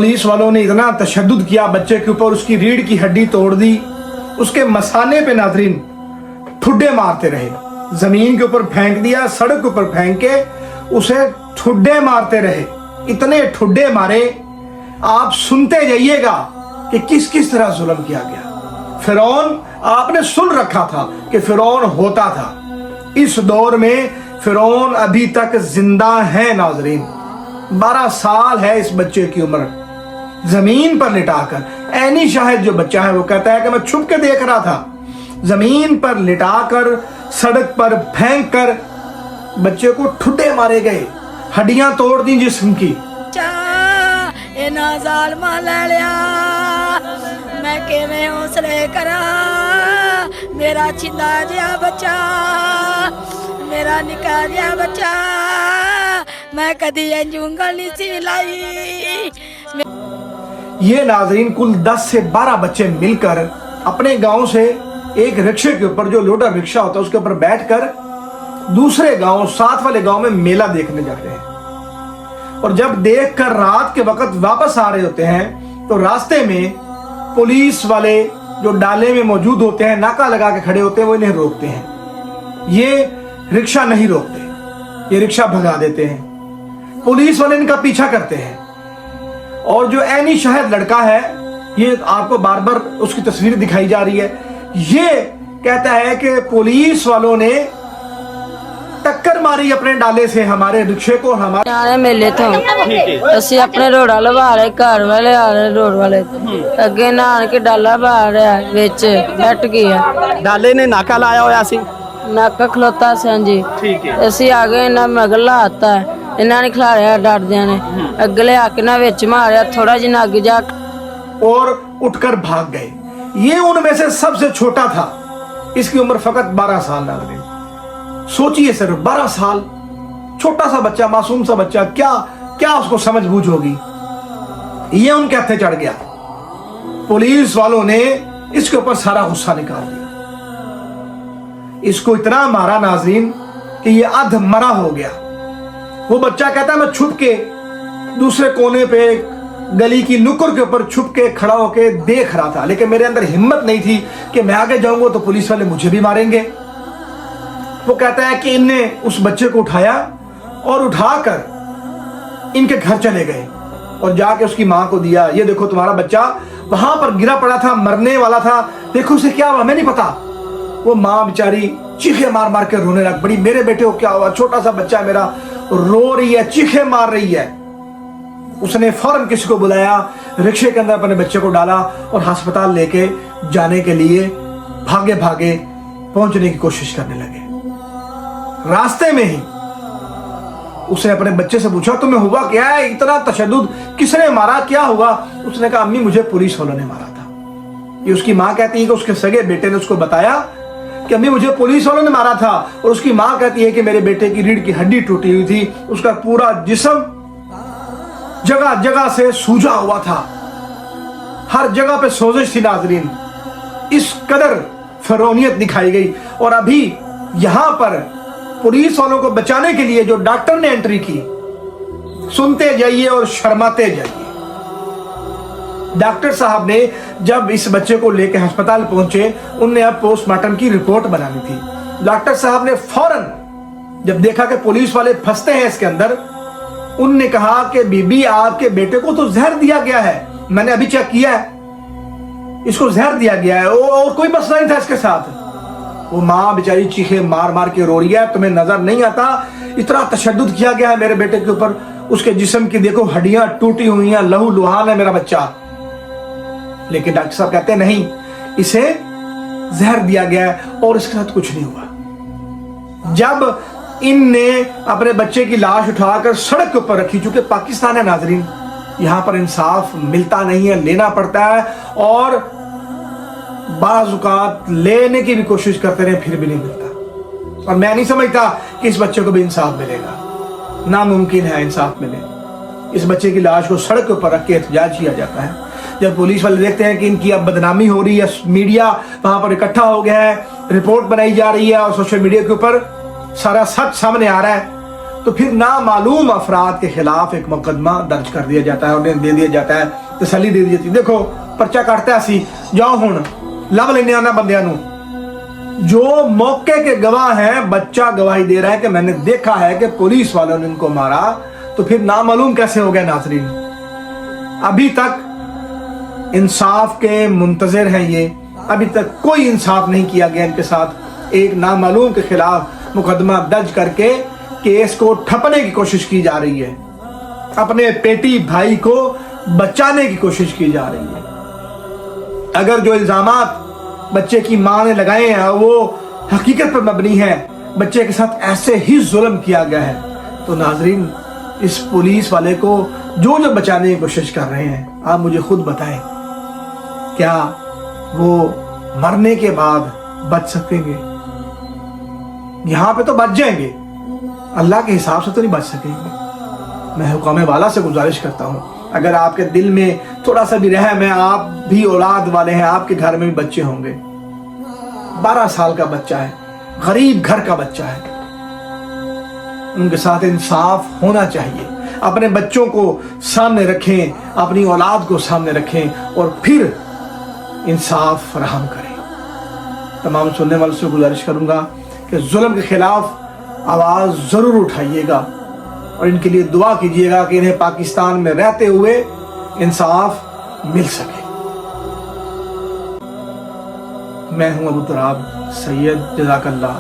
Police वालों ने इतना तशद्दुद किया बच्चे के ऊपर, उसकी रीढ़ की हड्डी तोड़ दी, उसके मसाने पे नाज़रीन ठुड्डे मारते रहे, जमीन के ऊपर फेंक दिया, सड़क के ऊपर फेंक के उसे ठुड्डे मारते रहे। इतने ठुड्डे मारे, आप सुनते जाइएगा कि किस किस तरह जुल्म किया गया। फिरौन आपने सुन रखा था कि फिरौन होता था। इस दौर में फिरौन अभी तक जिंदा है नाज़रीन। 12 साल है इस बच्चे की उम्र। जमीन पर लिटाकर, ऐनी शाहिद जो बच्चा है वो कहता है कि मैं छुप के देख रहा था, जमीन पर लिटाकर सड़क पर फेंक कर बच्चे को ठुड्डे मारे गए, हड्डियां तोड़ दी जिस्म की। मैं किवें हौसले करा, मेरा छिंदा जिहा बच्चा, मेरा निका जिहा बच्चा, मैं कदी अंजुंगल नहीं सी लाई। ये नाजरीन कुल 10 से 12 बच्चे मिलकर अपने गांव से एक रिक्शे के ऊपर, जो लोडर रिक्शा होता है उसके ऊपर बैठकर दूसरे गांव, साथ वाले गांव में मेला देखने जाते हैं। और जब देखकर रात के वक्त वापस आ रहे होते हैं तो रास्ते में पुलिस वाले जो डाले में मौजूद होते हैं, नाका लगा के खड़े होते हैं, वो इन्हें रोकते हैं। ये रिक्शा नहीं रोकते, ये रिक्शा भगा देते हैं। पुलिस वाले इनका पीछा करते हैं। और जो ऐनी शाहिद लड़का है, ये आपको बार बार उसकी तस्वीर दिखाई जा रही है, ये कहता है कि पुलिस वालों ने टक्कर मारी अपने डाले से हमारे रिक्शे को। हमारे मेले तो ਅਸੀਂ ਆਪਣੇ ਰੋੜਾ ਲਵਾ ਰਹੇ, ਘਰ ਵਾਲੇ ਆ ਰਹੇ ਰੋਡ ਵਾਲੇ, ਅੱਗੇ ਨਾਨ ਕੇ ਡਾਲਾ ਪਾ ਰਿਹਾ, ਵਿੱਚ ਡਟ ਗਿਆ। ਡਾਲੇ ਨੇ ਨਾਕਾ ਲਾਇਆ ਹੋਇਆ ਸੀ, ਨਾਕਾ ਖਲੋਤਾ ਸੀ। ਹਾਂਜੀ ਠੀਕ ਹੈ। ਅਸੀਂ ਆ ਗਏ, ਇਹਨਾਂ ਮਗਲਾ ਆਤਾ, ਇਹਨਾਂ ਨੇ ਖਿਲਾਰਿਆ ਡਰਦਿਆਂ ਨੇ, ਅਗਲੇ ਆ ਕੇ ਨਾ ਵਿੱਚ ਮਾਰਿਆ, ਥੋੜਾ ਜਿਹਾ ਅੱਗੇ ਜਾ और उठकर भाग गए। ये उनमें से सबसे छोटा था, इसकी उम्र फकत 12 साल नाज़रीन। सोचिए सिर्फ 12 साल, छोटा सा बच्चा, मासूम सा बच्चा, क्या क्या उसको समझ बूझ होगी। ये उनके हत्थे चढ़ गया। पुलिस वालों ने इसके ऊपर सारा गुस्सा निकाल दिया, इसको इतना मारा नाज़रीन कि ये अध मरा हो गया। वो बच्चा कहता है मैं छुप के दूसरे कोने पे गली की नुक्कड़ के ऊपर छुप के खड़ा होके देख रहा था, लेकिन मेरे अंदर हिम्मत नहीं थी कि मैं आगे जाऊंगा तो पुलिस वाले मुझे भी मारेंगे। वो कहता है कि इनने उस बच्चे को उठाया और उठाकर इनके घर चले गए और जाके उसकी माँ को दिया। ये देखो तुम्हारा बच्चा वहां पर गिरा पड़ा था, मरने वाला था, देखो उसे क्या हुआ, हमें नहीं पता। वो माँ बेचारी चीखे मार मार के रोने लग पड़ी, मेरे बेटे को क्या हुआ, छोटा सा बच्चा मेरा रो रही है, चीखे मार रही है। उसने फौरन किसी को बुलाया, रिक्शे के अंदर अपने बच्चे को डाला और अस्पताल लेके जाने के लिए भागे भागे पहुंचने की कोशिश करने लगे। रास्ते में ही उसने अपने बच्चे से पूछा तुम्हें हुआ क्या है, इतना तशद्दुद किसने मारा, क्या हुआ। उसने कहा अम्मी मुझे पुलिस वालों ने मारा था। ये उसकी माँ कहती है कि उसके सगे बेटे ने उसको बताया कि अम्मी मुझे पुलिस वालों ने मारा था। और उसकी माँ कहती है कि मेरे बेटे की रीढ़ की हड्डी टूटी हुई थी, उसका पूरा जिस्म जगह जगह से सूजा हुआ था, हर जगह पे सोजिश थी नाज़रीन। इस कदर फिरौनियत दिखाई गई। और अभी यहां पर पुलिस वालों को बचाने के लिए जो डॉक्टर ने एंट्री की, सुनते जाइए और शर्माते जाइए। डॉक्टर साहब ने जब इस बच्चे को लेकर अस्पताल पहुंचे, उनने अब पोस्टमार्टम की रिपोर्ट बनानी थी। डॉक्टर साहब ने फौरन जब देखा कि पुलिस वाले फंसते हैं इसके अंदर, उनने कहा कि बीबी आपके बेटे को तो जहर दिया गया है, मैंने अभी चेक किया है, इसको जहर दिया गया है, और कोई मसला नहीं था इसके साथ। वो माँ बेचारी चीखे मार मार के रो रही है, तुम्हें नजर नहीं आता इतना तशद्दुद किया गया है मेरे बेटे के ऊपर, उसके जिस्म की देखो हड्डियां टूटी हुई हैं, लहू लुहान है मेरा बच्चा। लेकिन डॉक्टर साहब कहते हैं नहीं, इसे जहर दिया गया है और इसके साथ कुछ नहीं हुआ। जब इनने अपने बच्चे की लाश उठाकर सड़क के ऊपर रखी, चूंकि पाकिस्तान है नाजरीन, यहां पर इंसाफ मिलता नहीं है, लेना पड़ता है, और बाज़ औक़ात लेने की भी कोशिश करते रहे फिर भी नहीं मिलता। और मैं नहीं समझता कि इस बच्चे को भी इंसाफ मिलेगा, नामुमकिन है इंसाफ मिले। इस बच्चे की लाश को सड़क के ऊपर रख के एहतजाज किया जाता है। जब पुलिस वाले देखते हैं कि इनकी अब बदनामी हो रही है, मीडिया वहां पर इकट्ठा हो गया है, रिपोर्ट बनाई जा रही है और सोशल मीडिया के ऊपर सारा सच सामने आ रहा है, तो फिर नामालूम अफराद के खिलाफ एक मुकदमा दर्ज कर दिया जाता है और दे दिया जाता है, तसल्ली दे दी जाती है। देखो पर्चा कटता है, असी जाओ हुण लभ लेने आना बंदियां नूं। जो मौके के गवाह हैं, बच्चा गवाही दे रहा है कि मैंने देखा है कि पुलिस वालों ने इनको मारा, तो फिर नामालूम कैसे हो गया नाज़रीन? अभी तक इंसाफ के मुंतज़िर हैं ये, अभी तक कोई इंसाफ नहीं किया गया इनके साथ। एक नामालूम के खिलाफ मुकदमा दर्ज करके केस को ठपने की कोशिश की जा रही है, अपने पेटी भाई को बचाने की कोशिश की जा रही है। अगर जो इल्जामात बच्चे की मां ने लगाए हैं वो हकीकत पर मबनी है, बच्चे के साथ ऐसे ही जुल्म किया गया है, तो नाजरीन इस पुलिस वाले को जो बचाने की कोशिश कर रहे हैं, आप मुझे खुद बताएं, क्या वो मरने के बाद बच सकेंगे? यहां पे तो बच जाएंगे, अल्लाह के हिसाब से तो नहीं बच सकेंगे। मैं हुक्म वाला से गुजारिश करता हूं, अगर आपके दिल में थोड़ा सा भी रहम है, आप भी औलाद वाले हैं, आपके घर में भी बच्चे होंगे, 12 साल का बच्चा है, गरीब घर का बच्चा है, उनके साथ इंसाफ होना चाहिए। अपने बच्चों को सामने रखें, अपनी औलाद को सामने रखें और फिर इंसाफ फराहम करें। तमाम सुनने वालों से गुजारिश करूंगा कि जुल्म के खिलाफ आवाज़ ज़रूर उठाइएगा और इनके लिए दुआ कीजिएगा कि इन्हें पाकिस्तान में रहते हुए इंसाफ मिल सके। मैं हूं अबू तुराब सैयद, जज़ाकल्लाह।